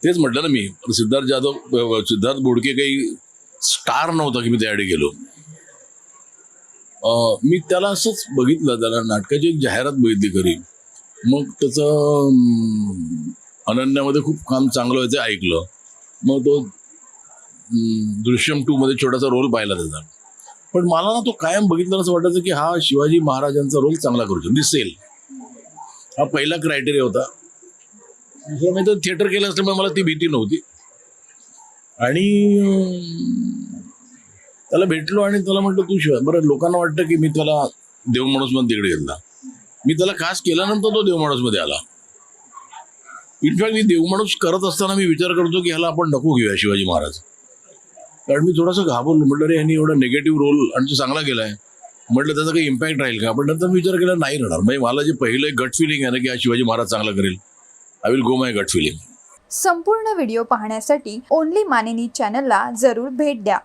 तेच म्हटलं ना मी, सिद्धार्थ जाधव, सिद्धार्थ बोडके काही स्टार नव्हता की मी त्यासाठी गेलो. मी त्याला असंच बघितलं, त्याला नाटकाची एक जाहिरात बघितली घरी. मग त्याचं अनन्यामध्ये खूप काम चांगलं व्हायचं ऐकलं. मग तो दृश्यम 2 मध्ये छोटासा रोल पाहिला त्याचा. पण मला ना तो कायम बघितलं असं वाटायचं की हा शिवाजी महाराजांचा रोल चांगला करू शकतो, दिसेल. हा पहिला क्रायटेरिया होता. दुसरं मी तर थिएटर केलं असल्यामुळे मला ती भीती नव्हती. आणि त्याला भेटलो आणि त्याला म्हटलं तू शिवाय, बरं लोकांना वाटतं की मी त्याला देव माणूस मध्ये तिकडे घेतला. मी त्याला कास्ट केल्यानंतर तो देव माणूस मध्ये आला. इनफॅक्ट मी देव माणूस करत असताना मी विचार करतो की ह्याला आपण नको घेऊया शिवाजी महाराज. कारण मी थोडासा घाबरलो, म्हटलं रे ह्यांनी एवढा निगेटिव्ह रोल आणि तो चांगला केलाय, म्हटलं त्याचा काही इम्पॅक्ट राहील का. पण नंतर मी विचार केला नाही राहणार. म्हणजे मला जे पहिलं गट फिलिंग आहे ना की हा शिवाजी महाराज चांगला करेल, I will go my gut feeling. संपूर्ण व्हिडिओ पाहण्यासाठी ओनली माने न्यूज चॅनलला जरूर भेट द्या.